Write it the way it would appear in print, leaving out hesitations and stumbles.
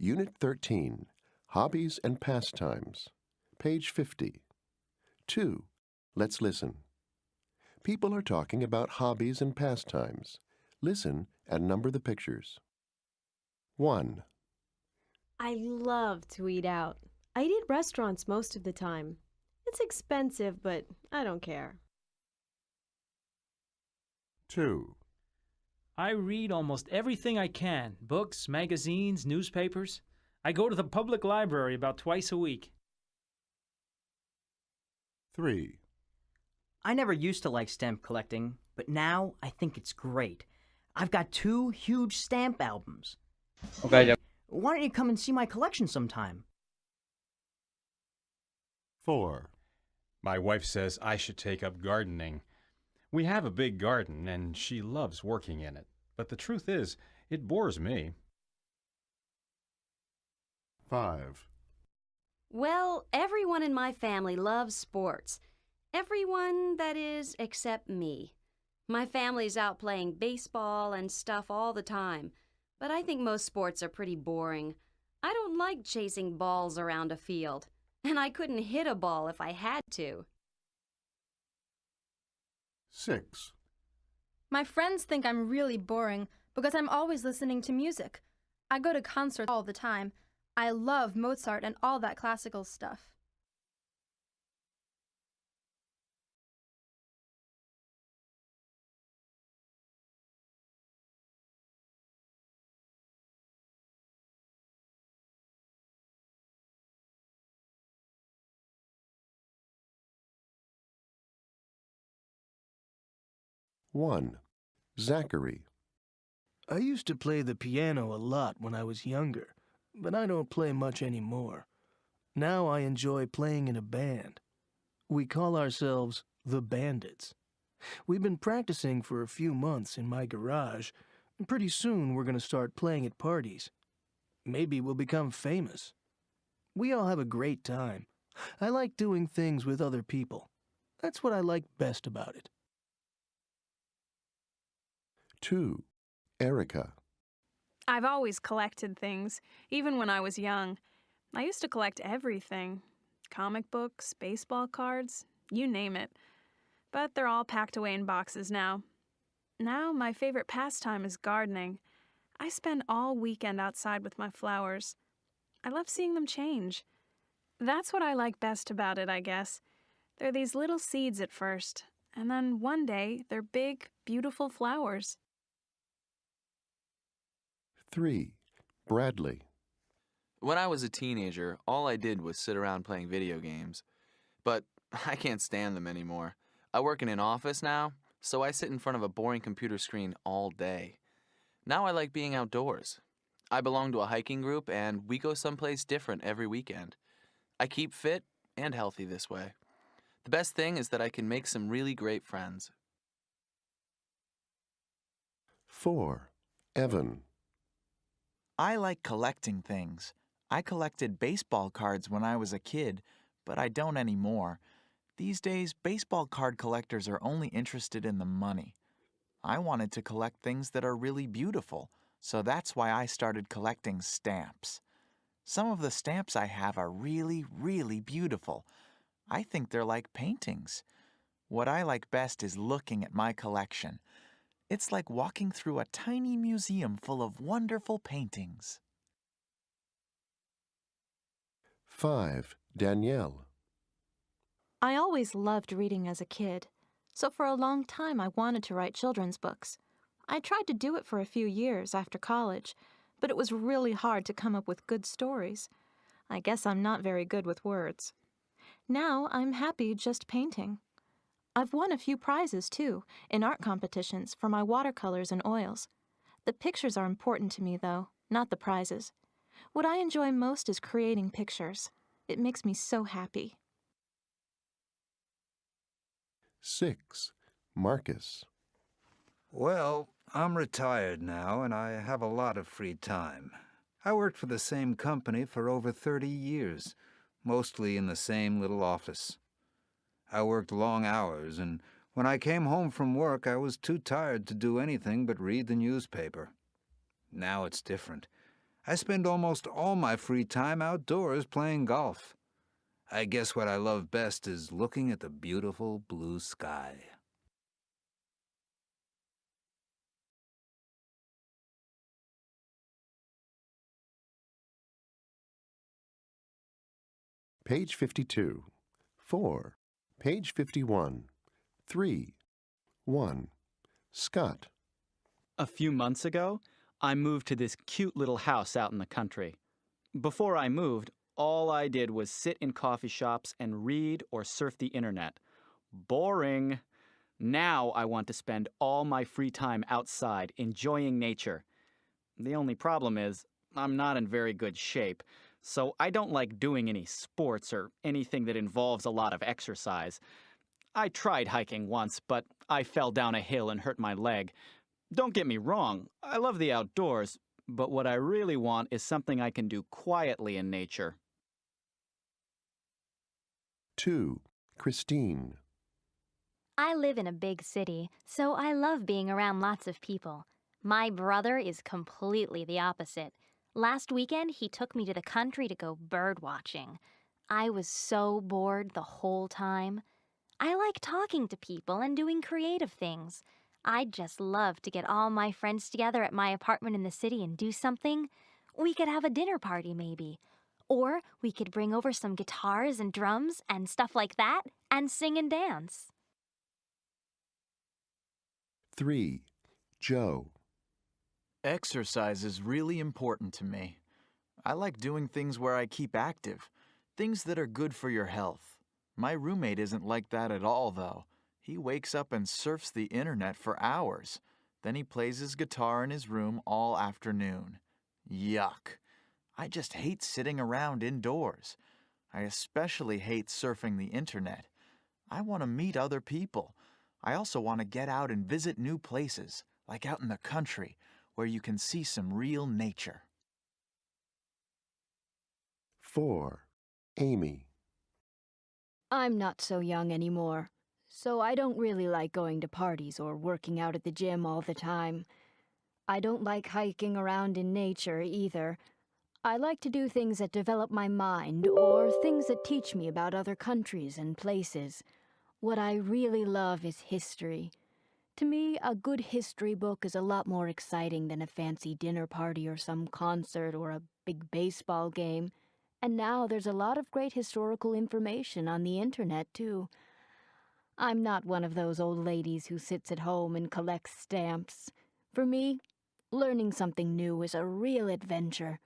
Unit 13, Hobbies and Pastimes, page 50. 2. Let's listen. People are talking about hobbies and pastimes. Listen and number the pictures. 1. I love to eat out. I eat at restaurants most of the time. It's expensive, but I don't care. 2. I read almost everything I can. Books, magazines, newspapers. I go to the public library about twice a week. 3. I never used to like stamp collecting, but now I think it's great. I've got 2 huge stamp albums. Okay. Why don't you come and see my collection sometime? 4. My wife says I should take up gardening. We have a big garden, and she loves working in it. But the truth is, it bores me. 5. Well, everyone in my family loves sports. Everyone, that is, except me. My family's out playing baseball and stuff all the time, but I think most sports are pretty boring. I don't like chasing balls around a field, and I couldn't hit a ball if I had to. 6. My friends think I'm really boring because I'm always listening to music. I go to concerts all the time. I love Mozart and all that classical stuff. 1. Zachary. I used to play the piano a lot when I was younger, but I don't play much anymore. Now I enjoy playing in a band. We call ourselves the Bandits. We've been practicing for a few months in my garage, and pretty soon we're going to start playing at parties. Maybe we'll become famous. We all have a great time. I like doing things with other people. That's what I like best about it. 2. Erica. I've always collected things, even when I was young. I used to collect everything. Comic books, baseball cards, you name it. But they're all packed away in boxes now. Now my favorite pastime is gardening. I spend all weekend outside with my flowers. I love seeing them change. That's what I like best about it, I guess. They're these little seeds at first, and then one day they're big, beautiful flowers. 3. Bradley. When I was a teenager, all I did was sit around playing video games. But I can't stand them anymore. I work in an office now, so I sit in front of a boring computer screen all day. Now I like being outdoors. I belong to a hiking group, and we go someplace different every weekend. I keep fit and healthy this way. The best thing is that I can make some really great friends. 4. Evan. I like collecting things. I collected baseball cards when I was a kid, but I don't anymore. These days, baseball card collectors are only interested in the money. I wanted to collect things that are really beautiful, so that's why I started collecting stamps. Some of the stamps I have are really, really beautiful. I think they're like paintings. What I like best is looking at my collection. It's like walking through a tiny museum full of wonderful paintings. 5. Danielle. I always loved reading as a kid, so for a long time I wanted to write children's books. I tried to do it for a few years after college, but it was really hard to come up with good stories. I guess I'm not very good with words. Now I'm happy just painting. I've won a few prizes, too, in art competitions for my watercolors and oils. The pictures are important to me, though, not the prizes. What I enjoy most is creating pictures. It makes me so happy. 6. Marcus. Well, I'm retired now, and I have a lot of free time. I worked for the same company for over 30 years, mostly in the same little office. I worked long hours, and when I came home from work, I was too tired to do anything but read the newspaper. Now it's different. I spend almost all my free time outdoors playing golf. I guess what I love best is looking at the beautiful blue sky. Page 52. 4. Page 51. 3. 1. Scott. A few months ago, I moved to this cute little house out in the country. Before I moved, all I did was sit in coffee shops and read or surf the internet. Boring. Now I want to spend all my free time outside enjoying nature. The only problem is I'm not in very good shape, so I don't like doing any sports or anything that involves a lot of exercise. I tried hiking once, but I fell down a hill and hurt my leg. Don't get me wrong, I love the outdoors, but what I really want is something I can do quietly in nature. 2. Christine. I live in a big city, so I love being around lots of people. My brother is completely the opposite. Last weekend, he took me to the country to go bird watching. I was so bored the whole time. I like talking to people and doing creative things. I'd just love to get all my friends together at my apartment in the city and do something. We could have a dinner party, maybe. Or we could bring over some guitars and drums and stuff like that and sing and dance. 3. Joe. Exercise is really important to me. I like doing things where I keep active, things that are good for your health. My roommate isn't like that at all, though. He wakes up and surfs the internet for hours. Then he plays his guitar in his room all afternoon. Yuck. I just hate sitting around indoors. I especially hate surfing the internet. I want to meet other people. I also want to get out and visit new places, like out in the country, where you can see some real nature. 4. Amy. I'm not so young anymore, so I don't really like going to parties or working out at the gym all the time. I don't like hiking around in nature either. I like to do things that develop my mind or things that teach me about other countries and places. What I really love is history. To me, a good history book is a lot more exciting than a fancy dinner party or some concert or a big baseball game. And now there's a lot of great historical information on the internet, too. I'm not one of those old ladies who sits at home and collects stamps. For me, learning something new is a real adventure.